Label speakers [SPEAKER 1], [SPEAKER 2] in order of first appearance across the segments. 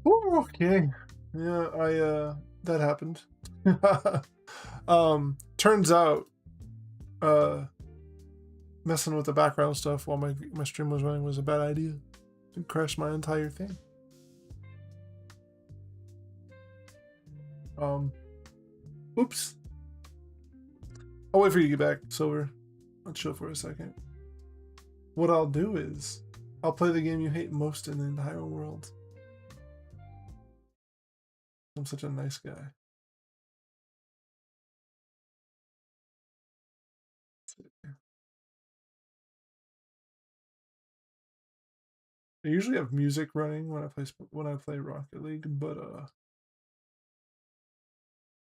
[SPEAKER 1] Ooh, okay. Yeah, that happened. Turns out, uh, messing with the background stuff while my stream was running was a bad idea. It crashed my entire thing. Oops. I'll wait for you to get back, Silver. I'll chill for a second. What I'll do is, I'll play the game you hate most in the entire world. I'm such a nice guy. I usually have music running when I play Rocket League, but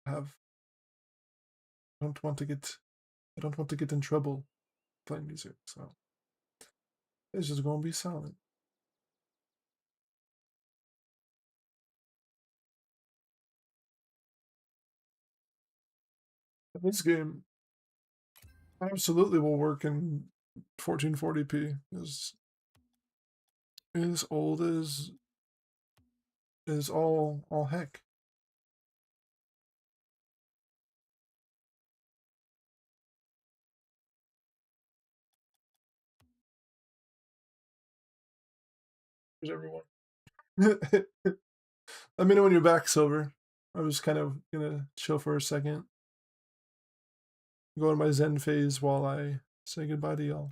[SPEAKER 1] have I don't want to get in trouble playing music, so it's just gonna be silent. This game absolutely will work in 1440p. Is old as all heck. Here's everyone. Let me know when you're back, Silver. I was kind of gonna chill for a second. Go in my Zen phase while I say goodbye to y'all.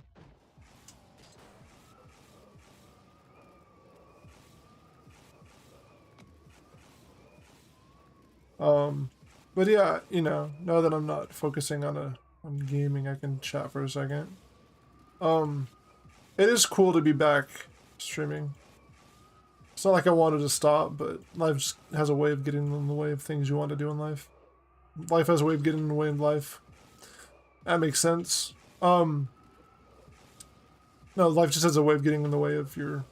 [SPEAKER 1] But yeah, you know, now that I'm not focusing on gaming, I can chat for a second. It is cool to be back streaming. It's not like I wanted to stop, but life just has a way of getting in the way of things you want to do in life. Life has a way of getting in the way of life. That makes sense. No, life just has a way of getting in the way of your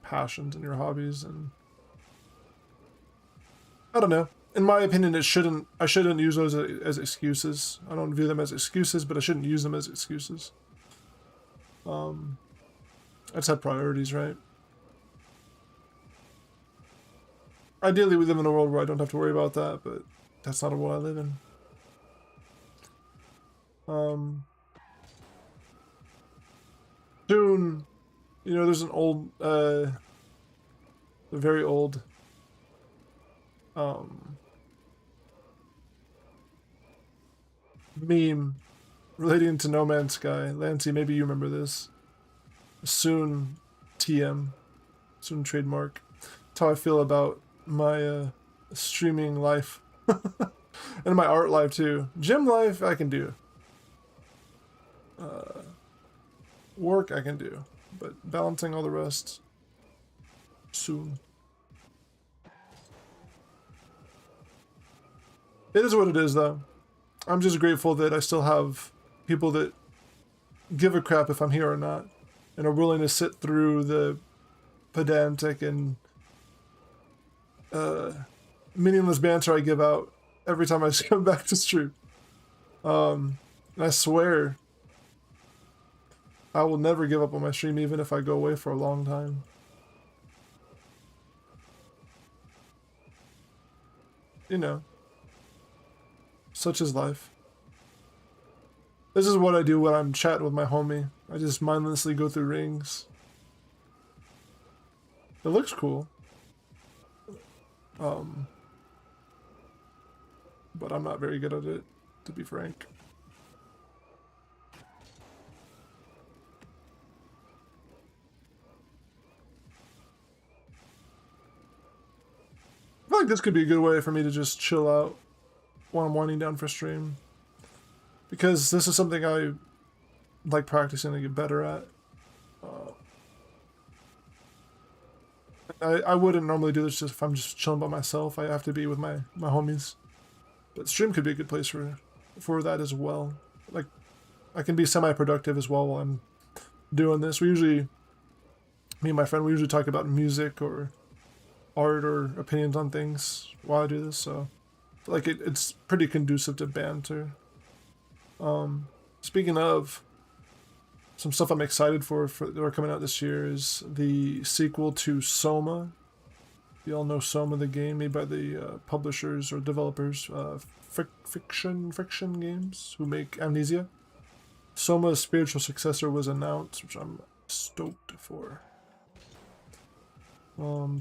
[SPEAKER 1] passions and your hobbies, and I don't know. In my opinion, I shouldn't use those as excuses. I don't view them as excuses, but I shouldn't use them as excuses. I just have priorities, right? Ideally, we live in a world where I don't have to worry about that, but that's not a world I live in. Soon, you know, there's an old, a very old, meme relating to No Man's Sky. Lancey, maybe you remember this. Soon, TM, soon trademark. That's how I feel about my streaming life and my art life too. Gym life I can do. Work I can do, but balancing all the rest soon. It is what it is, though. I'm just grateful that I still have people that give a crap if I'm here or not, and are willing to sit through the pedantic and meaningless banter I give out every time I come back to stream. And I swear I will never give up on my stream, even if I go away for a long time. You know, such is life. This is what I do when I'm chatting with my homie. I just mindlessly go through rings. It looks cool. But I'm not very good at it, to be frank. I feel like this could be a good way for me to just chill out while I'm winding down for stream. Because this is something I like practicing to get better at. I wouldn't normally do this just if I'm just chilling by myself. I have to be with my homies. But stream could be a good place for that as well. Like, I can be semi-productive as well while I'm doing this. Me and my friend, we usually talk about music or art or opinions on things while I do this, so like it's pretty conducive to banter. Speaking of some stuff I'm excited for that are coming out this year is the sequel to Soma, You all know Soma, the game made by the publishers or developers, Friction Games, who make Amnesia. Soma's spiritual successor was announced, which I'm stoked for.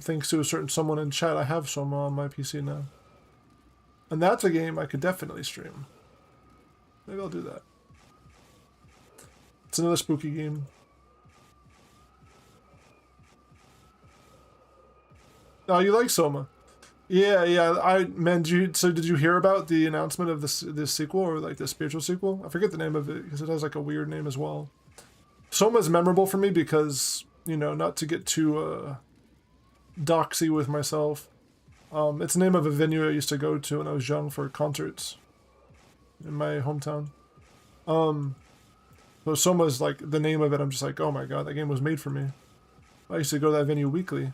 [SPEAKER 1] Thanks to a certain someone in chat, I have Soma on my PC now. And that's a game I could definitely stream. Maybe I'll do that. It's another spooky game. Oh, you like Soma? Yeah. Did you hear about the announcement of this sequel, or like the spiritual sequel? I forget the name of it because it has like a weird name as well. Soma is memorable for me because, you know, not to get too doxy with myself. It's the name of a venue I used to go to when I was young for concerts in my hometown. So Soma's like the name of it. I'm just like, oh my god, that game was made for me. I used to go to that venue weekly.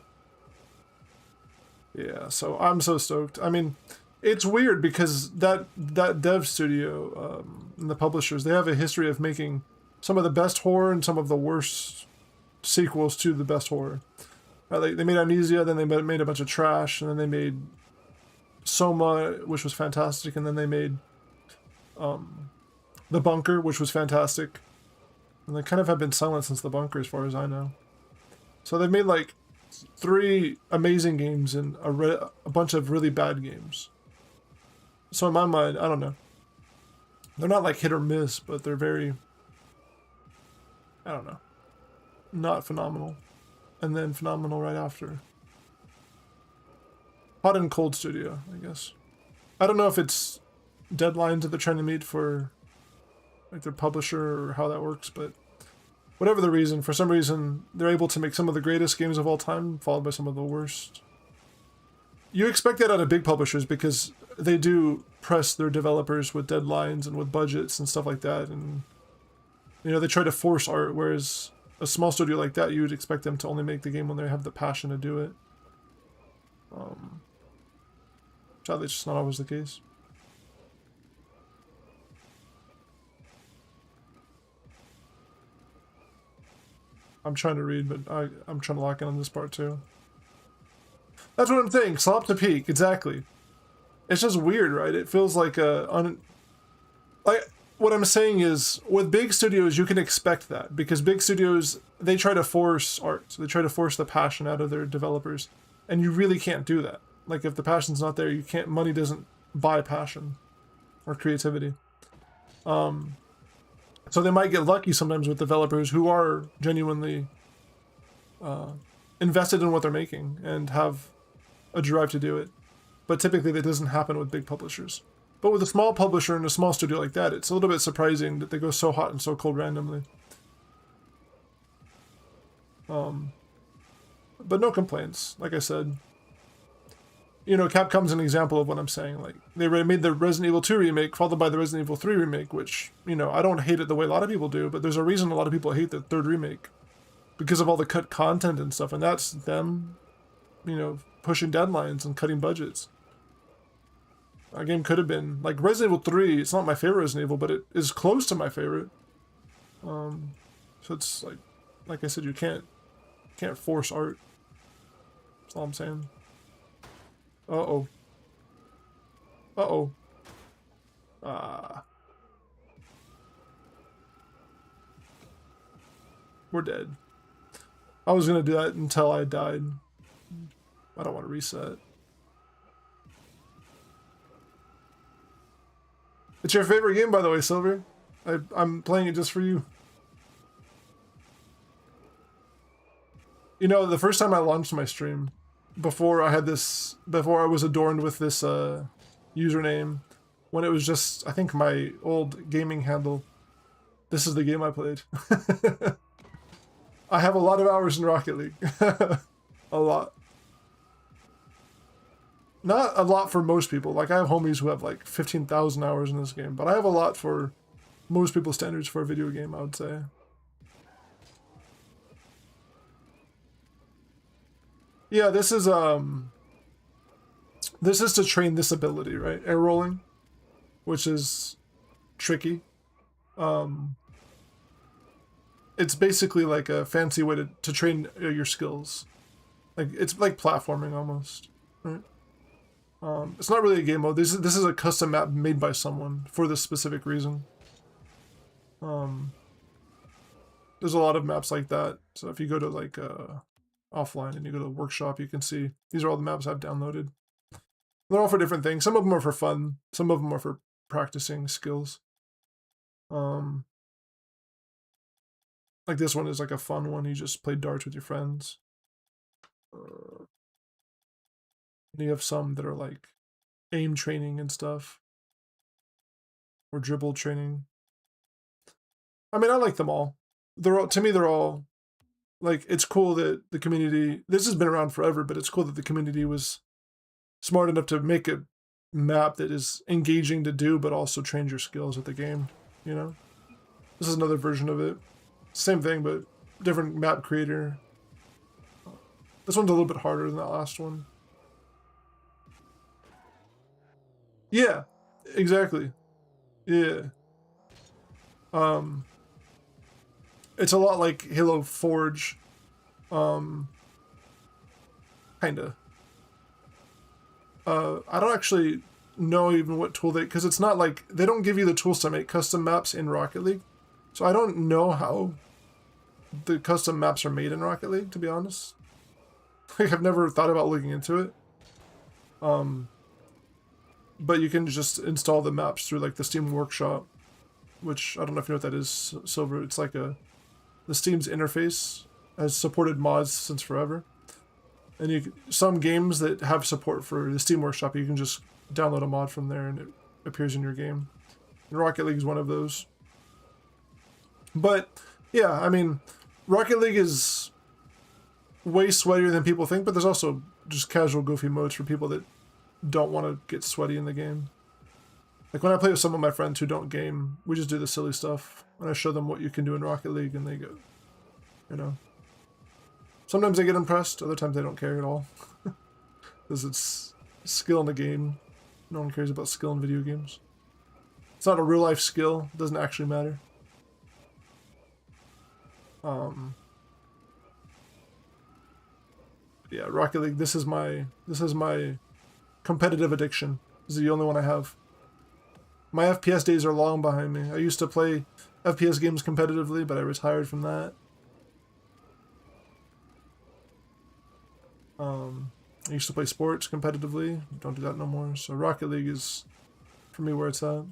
[SPEAKER 1] Yeah, so I'm so stoked. I mean, it's weird because that dev studio and the publishers, they have a history of making some of the best horror and some of the worst sequels to the best horror. They made Amnesia, then they made a bunch of trash, and then they made Soma, which was fantastic, and then they made The Bunker, which was fantastic. And they kind of have been silent since The Bunker, as far as I know. So they've made like 3 amazing games and a bunch of really bad games. So in my mind, I don't know. They're not like hit or miss, but they're very, I don't know, not phenomenal. And then phenomenal right after. Hot and Cold Studio, I guess. I don't know if it's deadlines that they're trying to meet for like their publisher or how that works, but whatever the reason, for some reason, they're able to make some of the greatest games of all time, followed by some of the worst. You expect that out of big publishers because they do press their developers with deadlines and with budgets and stuff like that, and you know, they try to force art, whereas a small studio like that, you would expect them to only make the game when they have the passion to do it. Sadly, it's just not always the case. I'm trying to read, but I'm trying to lock in on this part too. That's what I'm saying. Slop to peak, exactly. It's just weird, right? It feels like what I'm saying is, with big studios, you can expect that because big studios, they try to force art. They try to force the passion out of their developers, and you really can't do that. Like, if the passion's not there, you can't. Money doesn't buy passion or creativity. So they might get lucky sometimes with developers who are genuinely invested in what they're making and have a drive to do it. But typically that doesn't happen with big publishers. But with a small publisher and a small studio like that, it's a little bit surprising that they go so hot and so cold randomly. But no complaints, like I said. You know, Capcom's an example of what I'm saying. Like, they made the Resident Evil 2 remake, followed by the Resident Evil 3 remake, which, you know, I don't hate it the way a lot of people do, but there's a reason a lot of people hate the 3rd remake. Because of all the cut content and stuff, and that's them, you know, pushing deadlines and cutting budgets. A game could have been, like, Resident Evil 3, it's not my favorite Resident Evil, but it is close to my favorite. So it's, like I said, you can't force art. That's all I'm saying. Uh-oh. Uh-oh. We're dead. I was gonna do that until I died. I don't want to reset. It's your favorite game, by the way, Silver. I'm playing it just for you. You know, the first time I launched my stream, before I was adorned with this username, when it was just, I think, my old gaming handle, this is the game I played. I have a lot of hours in Rocket League. A lot. Not a lot for most people. Like, I have homies who have like 15,000 hours in this game, but I have a lot for most people's standards for a video game, I would say. Yeah, this is to train this ability, right? Air rolling, which is tricky. It's basically like a fancy way to train your skills. Like it's like platforming almost, right? It's not really a game mode. This is a custom map made by someone for this specific reason. There's a lot of maps like that. So if you go to like offline and you go to the workshop, you can see these are all the maps I've downloaded. They're all for different things. Some of them are for fun. Some of them are for practicing skills. Like this one is like a fun one. You just play darts with your friends. And you have some that are like aim training and stuff. Or dribble training. I mean, I like them all. To me, they're all like, it's cool that the community, this has been around forever, but it's cool that the community was smart enough to make a map that is engaging to do, but also trains your skills at the game, you know? This is another version of it. Same thing, but different map creator. This one's a little bit harder than that last one. Yeah, exactly. Yeah. It's a lot like Halo Forge. Kinda. I don't actually know even what tool because it's not like, they don't give you the tools to make custom maps in Rocket League. So I don't know how the custom maps are made in Rocket League, to be honest. Like, I've never thought about looking into it. But you can just install the maps through like the Steam Workshop, which I don't know if you know what that is, Silver. It's like the Steam's interface has supported mods since forever. And some games that have support for the Steam Workshop, you can just download a mod from there and it appears in your game. And Rocket League is one of those. But yeah, I mean, Rocket League is way sweatier than people think, but there's also just casual goofy modes for people that don't want to get sweaty in the game. Like when I play with some of my friends who don't game, we just do the silly stuff. And I show them what you can do in Rocket League and they go, you know. Sometimes they get impressed, other times they don't care at all. Because it's skill in the game. No one cares about skill in video games. It's not a real life skill, it doesn't actually matter. Yeah, Rocket League, this is my competitive addiction. This is the only one I have. My FPS days are long behind me. I used to play FPS games competitively, but I retired from that. I used to play sports competitively. Don't do that no more. So Rocket League is, for me, where it's at.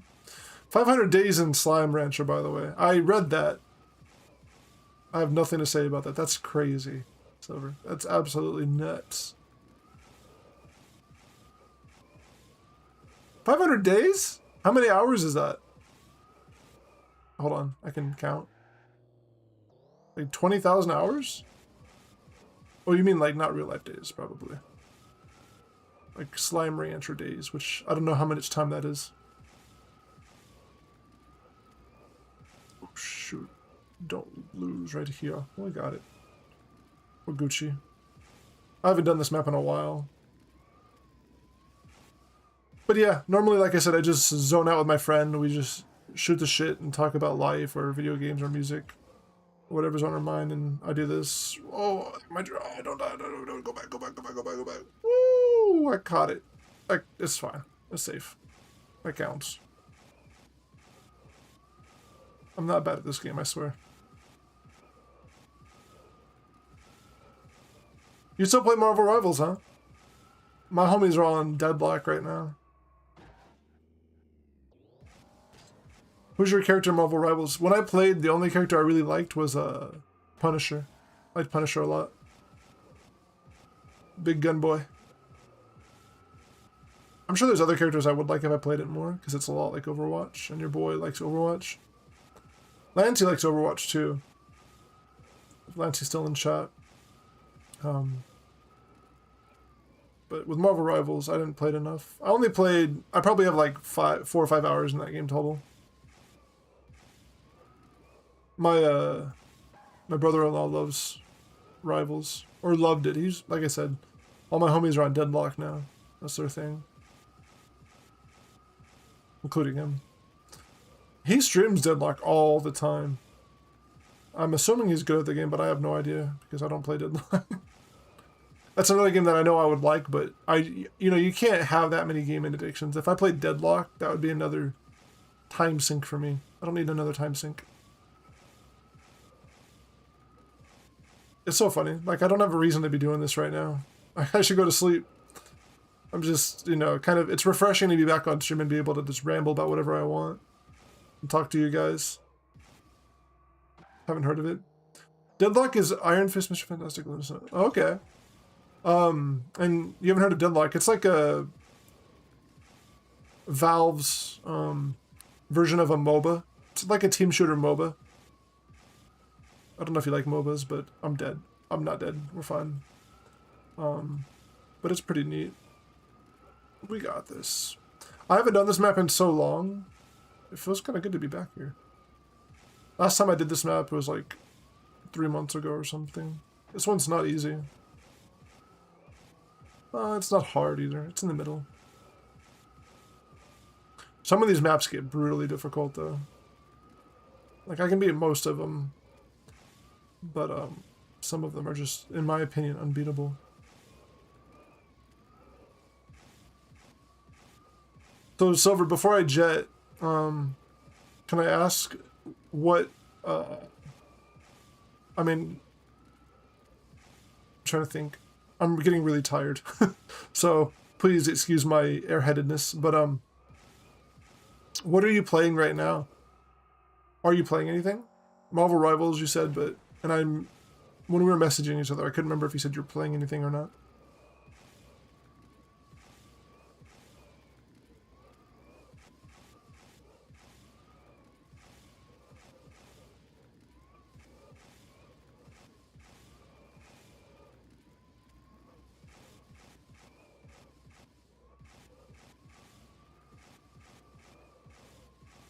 [SPEAKER 1] 500 Days in Slime Rancher, by the way. I read that. I have nothing to say about that. That's crazy, Silver. That's absolutely nuts. 500 days? How many hours is that? Hold on, I can count. Like 20,000 hours? Oh, you mean like not real life days, probably. Like Slime Rancher days, which I don't know how much time that is. Oh, shoot. Don't lose right here. Oh, I got it. We're Gucci. I haven't done this map in a while. But yeah, normally, like I said, I just zone out with my friend. We just shoot the shit and talk about life or video games or music. Whatever's on our mind, and I do this. Oh, don't die, don't go back. Woo, I caught it. It's fine. It's safe. That counts. I'm not bad at this game, I swear. You still play Marvel Rivals, huh? My homies are all on Deadlock right now. Who's your character in Marvel Rivals? When I played, the only character I really liked was Punisher. I liked Punisher a lot. Big gun boy. I'm sure there's other characters I would like if I played it more, because it's a lot like Overwatch, and your boy likes Overwatch. Lancy likes Overwatch too. Lancy's still in chat. But with Marvel Rivals, I didn't play it enough. I probably have like 4 or 5 hours in that game total. My brother-in-law loves Rivals, or loved it. He's, like I said, all my homies are on Deadlock now. That's their thing. Including him. He streams Deadlock all the time. I'm assuming he's good at the game, but I have no idea, because I don't play Deadlock. That's another game that I know I would like, but you can't have that many gaming addictions. If I played Deadlock, that would be another time sink for me. I don't need another time sink. It's so funny. Like, I don't have a reason to be doing this right now. I should go to sleep. I'm just, kind of, it's refreshing to be back on stream and be able to just ramble about whatever I want and talk to you guys. Haven't heard of it. Deadlock is Iron Fist, Mr. Fantastic. Oh, okay. And you haven't heard of Deadlock. It's like a Valve's version of a MOBA. It's like a team shooter MOBA. I don't know if you like MOBAs, but I'm dead. I'm not dead. We're fine. But it's pretty neat. We got this. I haven't done this map in so long. It feels kind of good to be back here. Last time I did this map was like 3 months ago or something. This one's not easy. It's not hard either. It's in the middle. Some of these maps get brutally difficult though. Like, I can beat most of them. But some of them are just, in my opinion, unbeatable. So, Silver, before I jet, can I ask what, I mean, I'm trying to think. I'm getting really tired. So, please excuse my airheadedness. But, what are you playing right now? Are you playing anything? Marvel Rivals, you said, but, when we were messaging each other, I couldn't remember if you said you were playing anything or not.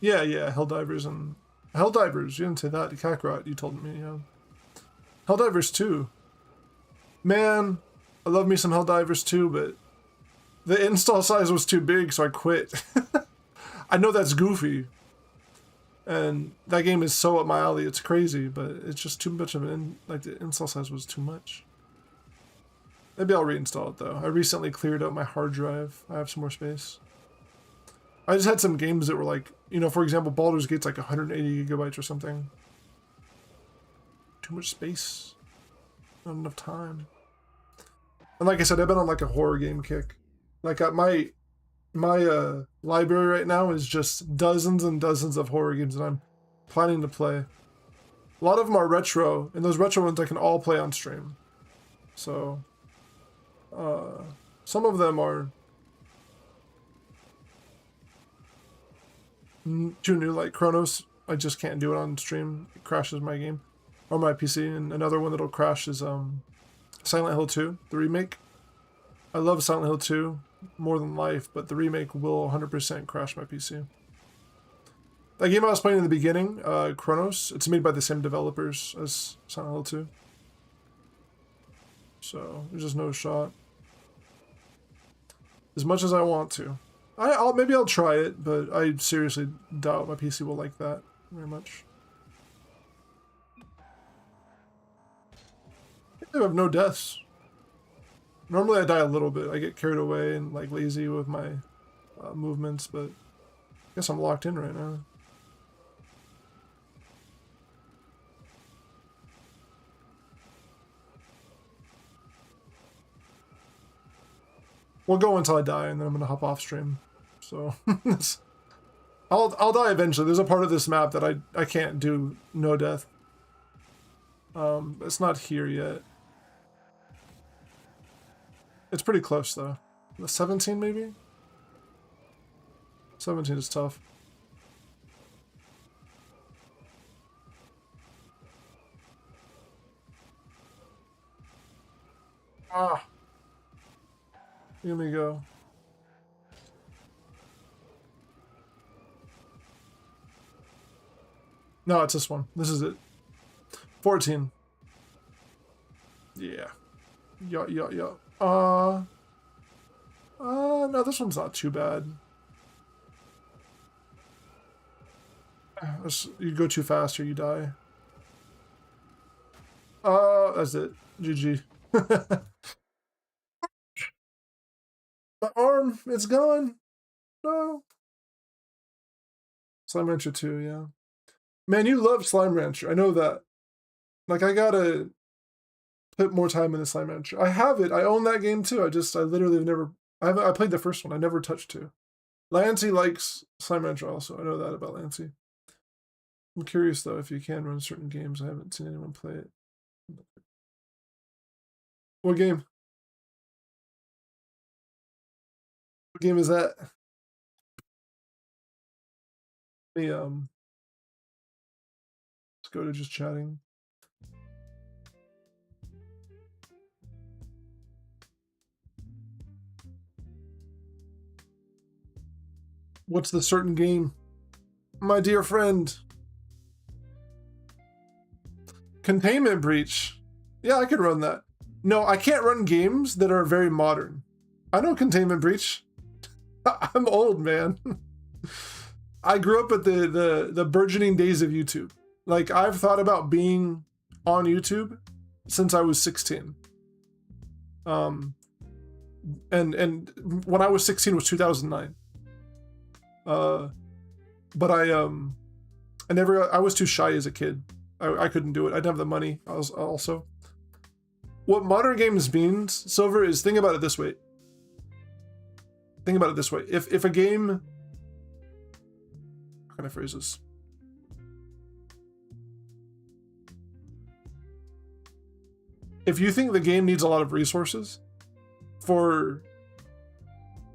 [SPEAKER 1] Yeah, Helldivers and... Helldivers, you didn't say that. Kakarot, you told me, yeah. Helldivers 2. Man, I love me some Helldivers 2, but the install size was too big, so I quit. I know that's goofy. And that game is so up my alley, it's crazy, but it's just too much of an... Like, the install size was too much. Maybe I'll reinstall it, though. I recently cleared out my hard drive. I have some more space. I just had some games that were like, for example, Baldur's Gate's like 180 gigabytes or something. Too much space. Not enough time. And like I said, I've been on like a horror game kick. Like my library right now is just dozens and dozens of horror games that I'm planning to play. A lot of them are retro, and those retro ones I can all play on stream. So, some of them are too new, like Chronos. I just can't do it on stream. It crashes my game. Or my PC. And another one that'll crash is Silent Hill 2, the remake. I love Silent Hill 2 more than life, but the remake will 100% crash my PC. That game I was playing in the beginning, Chronos, it's made by the same developers as Silent Hill 2. So, there's just no shot. As much as I want to. Maybe I'll try it, but I seriously doubt my PC will like that very much. I have no deaths. Normally I die a little bit. I get carried away and like lazy with my movements, but I guess I'm locked in right now. We'll go until I die, and then I'm gonna hop off stream. So I'll die eventually. There's a part of this map that I can't do no death. It's not here yet. It's pretty close though. 17 maybe? 17 is tough. Ah. Here we go. No, it's this one. This is it. 14. Yeah. Yeah. No, this one's not too bad. You go too fast or you die. That's it. GG. My arm, it's gone. No. Slime Rancher 2, yeah. Man, you love Slime Rancher. I know that. Like, I gotta put more time in the Slime Rancher. I have it. I own that game too. I literally have never. I played the first one. I never touched 2. Lancey likes Slime Rancher also. I know that about Lancey. I'm curious though if you can run certain games. I haven't seen anyone play it. What game? What game is that? Let me let's go to just chatting. What's the certain game? My dear friend. Containment Breach. Yeah, I could run that. No, I can't run games that are very modern. I know Containment Breach. I'm old, man. I grew up at the burgeoning days of YouTube. Like, I've thought about being on YouTube since I was 16. And when I was 16 was 2009. But I was too shy as a kid. I couldn't do it. I didn't have the money. I was also. What modern games means, Silver, is think about it this way. Think about it this way. If a game, how can I phrase this? If you think the game needs a lot of resources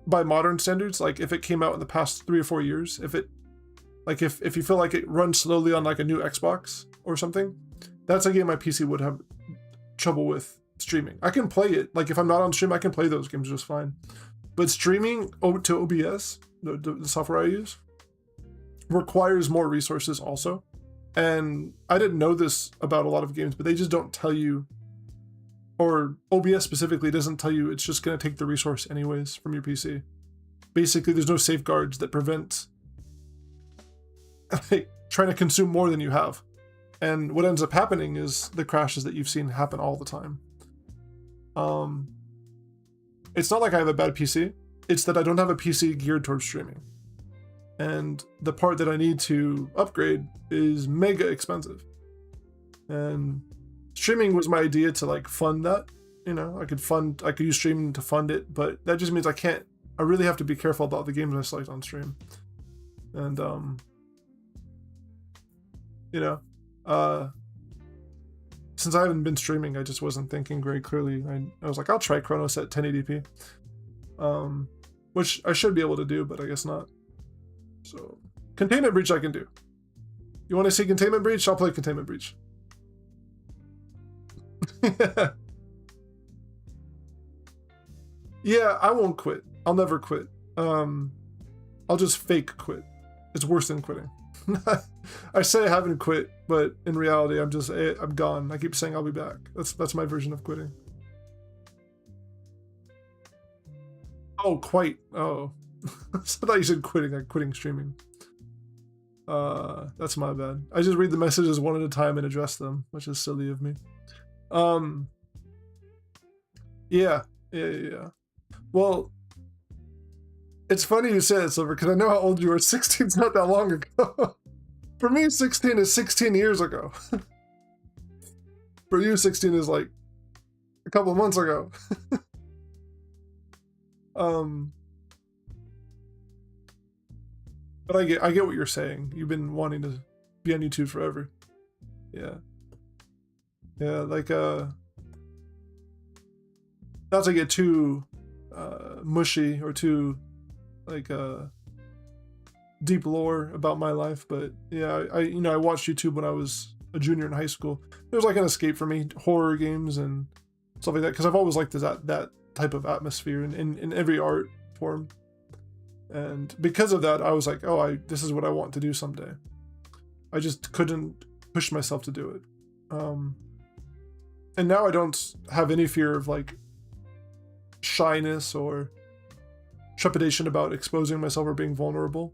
[SPEAKER 1] by modern standards, like if it came out in the past 3 or 4 years, if you feel like it runs slowly on like a new Xbox or something, that's a game my PC would have trouble with streaming. I can play it, like if I'm not on stream, I can play those games just fine. But streaming to OBS, the software I use, requires more resources also. And I didn't know this about a lot of games, but they just don't tell you, or OBS specifically doesn't tell you it's just going to take the resource anyways from your PC. Basically, there's no safeguards that prevent trying to consume more than you have. And what ends up happening is the crashes that you've seen happen all the time. It's not like I have a bad PC. It's that I don't have a PC geared towards streaming. And the part that I need to upgrade is mega expensive. And streaming was my idea to like fund that. You know, I could use streaming to fund it, but that just means I really have to be careful about the games I select on stream. And you know, since I haven't been streaming, I just wasn't thinking very clearly. I was like, I'll try Chronos at 1080p, which I should be able to do, but I guess not. So, Containment Breach I can do. You want to see Containment Breach? I'll play Containment Breach. Yeah, I won't quit. I'll never quit. I'll just fake quit. It's worse than quitting. I say I haven't quit, but in reality, I'm gone. I keep saying I'll be back. That's my version of quitting. Oh, quite. Oh. I thought you said quitting, like quitting streaming. That's my bad. I just read the messages one at a time and address them, which is silly of me. Yeah. Well, it's funny you say it, Silver, because I know how old you were. 16's not that long ago. For me, 16 is 16 years ago. For you, 16 is like a couple of months ago. But I get what you're saying. You've been wanting to be on YouTube forever. Yeah. Yeah, like not to get too mushy or too like deep lore about my life, but yeah, I watched YouTube when I was a junior in high school. It was like an escape for me, horror games and stuff like that, because I've always liked that type of atmosphere in every art form. And because of that, I was like, this is what I want to do someday. I just couldn't push myself to do it. And now I don't have any fear of like shyness or trepidation about exposing myself or being vulnerable.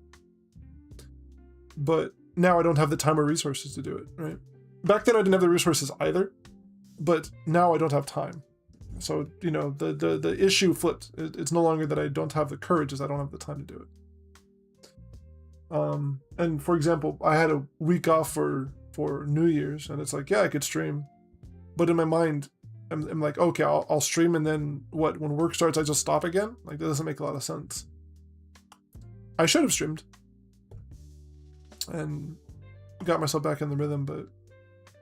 [SPEAKER 1] But now I don't have the time or resources to do it, right? Back then I didn't have the resources either, but now I don't have time. So, you know, the issue flipped. It's no longer that I don't have the courage, as I don't have the time to do it. And for example, I had a week off for New Year's, and it's like, yeah, I could stream, but in my mind, I'm like, okay, I'll stream, and then what? When work starts, I just stop again? Like, that doesn't make a lot of sense. I should have streamed and got myself back in the rhythm, but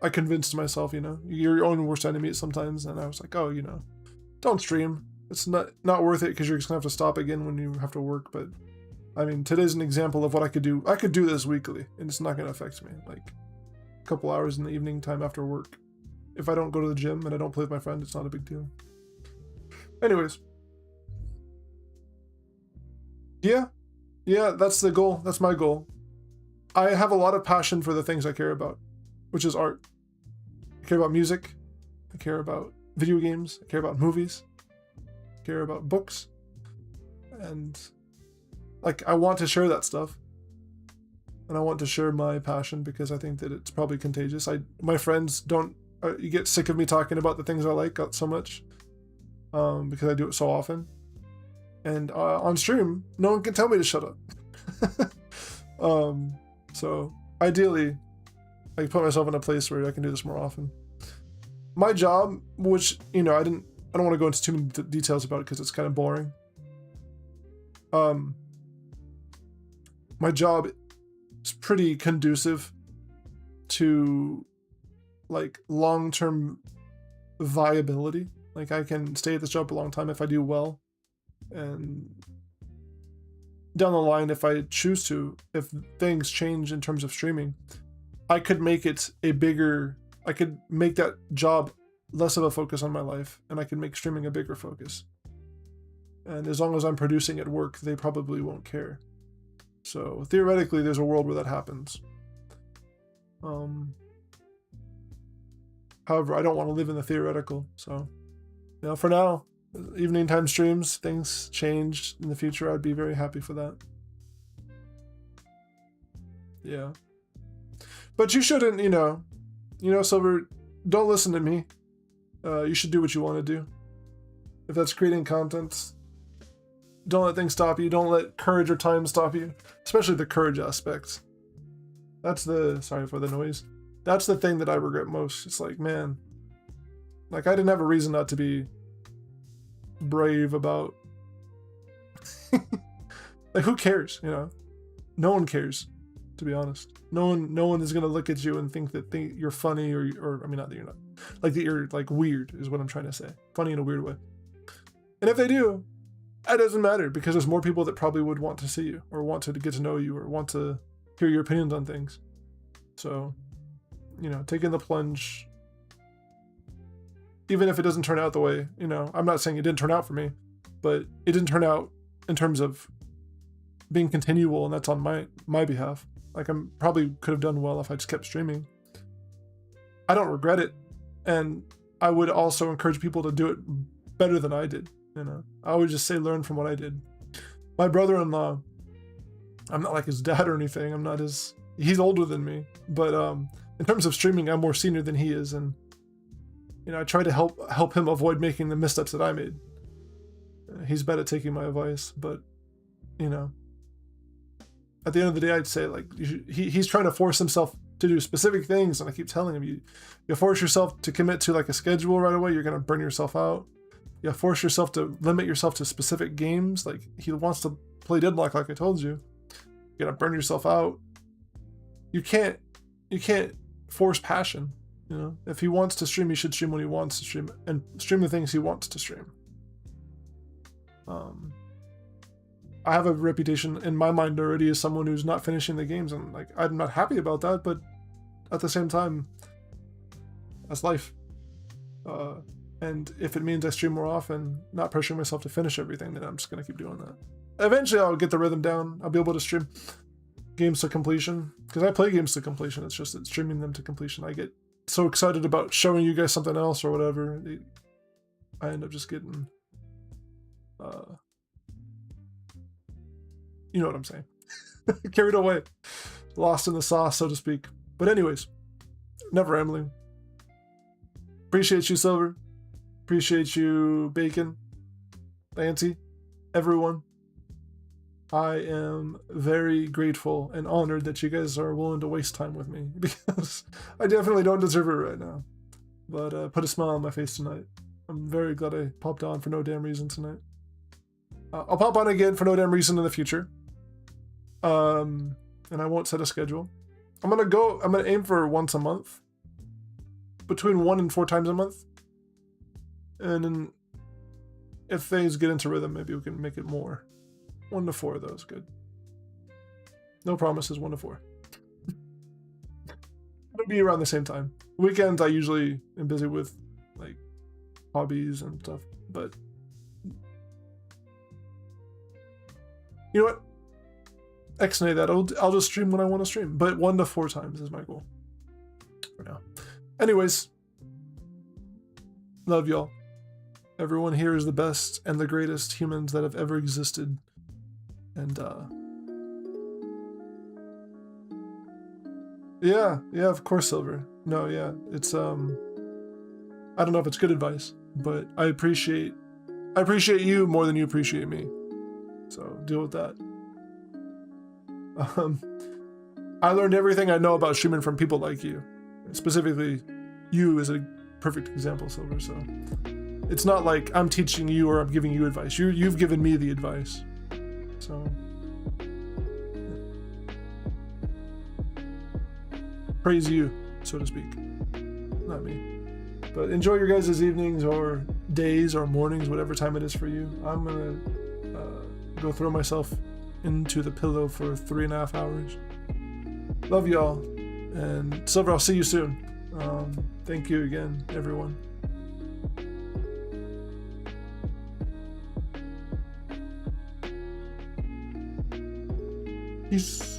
[SPEAKER 1] I convinced myself, you know, you're your own worst enemy sometimes, and I was like, oh, you know, don't stream. It's not worth it, because you're just gonna have to stop again when you have to work. But I mean, today's an example of what I could do. I could do this weekly, and it's not gonna affect me. Like a couple hours in the evening time after work. If I don't go to the gym and I don't play with my friend, it's not a big deal. Anyways. Yeah, that's the goal. That's my goal. I have a lot of passion for the things I care about, which is art. I care about music. I care about video games. I care about movies. I care about books. And like, I want to share that stuff. And I want to share my passion, because I think that it's probably contagious. My friends don't, you get sick of me talking about the things I like so much, because I do it so often. And on stream, no one can tell me to shut up. So ideally, I can put myself in a place where I can do this more often. My job, which, you know, I don't want to go into too many details about it, because it's kind of boring. My job is pretty conducive to like long-term viability. Like, I can stay at this job a long time if I do well, and down the line, if I choose to, if things change in terms of streaming, I could make it I could make that job less of a focus on my life, and I can make streaming a bigger focus. And as long as I'm producing at work, they probably won't care. So theoretically, there's a world where that happens. However, I don't want to live in the theoretical. So, you know, for now, evening time streams, things change in the future, I'd be very happy for that. Yeah. But you shouldn't, you know, Silver, don't listen to me. You should do what you want to do. If that's creating content, don't let things stop you. Don't let courage or time stop you, especially the courage aspect. Sorry for the noise. That's the thing that I regret most. It's like, man, like, I didn't have a reason not to be brave about like, who cares, you know? No one cares, to be honest. No one is gonna look at you and think you're funny, or I mean, not that you're not, like, that you're like weird, is what I'm trying to say. Funny in a weird way. And if they do, it doesn't matter, because there's more people that probably would want to see you, or want to get to know you, or want to hear your opinions on things. So, you know, taking the plunge, even if it doesn't turn out the way, you know, I'm not saying it didn't turn out for me, but it didn't turn out in terms of being continual, and that's on my behalf. Like, I'm probably could have done well if I just kept streaming. I don't regret it, and I would also encourage people to do it better than I did. You know, I would just say, learn from what I did. My brother-in-law, I'm not like his dad or anything. He's older than me, but in terms of streaming, I'm more senior than he is, and you know, I try to help him avoid making the missteps that I made. He's bad at taking my advice, but you know, at the end of the day, I'd say, like, he's trying to force himself to do specific things, and I keep telling him, you force yourself to commit to like a schedule right away, you're gonna burn yourself out. You force yourself to limit yourself to specific games. Like, he wants to play Deadlock, like I told you. You're gonna burn yourself out. You can't force passion. You know, if he wants to stream, he should stream when he wants to stream, and stream the things he wants to stream. I have a reputation in my mind already as someone who's not finishing the games, and like, I'm not happy about that, but at the same time, that's life. And if it means I stream more often, not pressuring myself to finish everything, then I'm just gonna keep doing that. Eventually, I'll get the rhythm down. I'll be able to stream games to completion, because I play games to completion. It's just that streaming them to completion, I get so excited about showing you guys something else or whatever, I end up just getting you know what I'm saying. Carried away, lost in the sauce, so to speak. But anyways, never rambling. Appreciate you, Silver. Appreciate you, Bacon, Lancy, everyone. I am very grateful and honored that you guys are willing to waste time with me because I definitely don't deserve it right now. But put a smile on my face tonight. I'm very glad I popped on for no damn reason tonight. I'll pop on again for no damn reason in the future. And I won't set a schedule. I'm gonna aim for once a month. Between 1 and 4 times a month. And then if things get into rhythm, maybe we can make it more. 1 to 4 though is good. No promises, 1 to 4. It'll be around the same time. Weekends I usually am busy with like hobbies and stuff, but you know what? X-nay that. I'll just stream when I want to stream, but 1 to 4 times is my goal for now. Anyways, love y'all. Everyone here is the best and the greatest humans that have ever existed. And yeah, of course, Silver. No, yeah, it's I don't know if it's good advice, but I appreciate you more than you appreciate me. So deal with that. I learned everything I know about streaming from people like you. Specifically, you is a perfect example, Silver. So it's not like I'm teaching you or I'm giving you advice. You've given me the advice. So praise you, so to speak. Not me. But enjoy your guys' evenings or days or mornings, whatever time it is for you. I'm gonna go throw myself into the pillow for 3.5 hours. Love y'all. And Silver, I'll see you soon. Thank you again, everyone. Peace.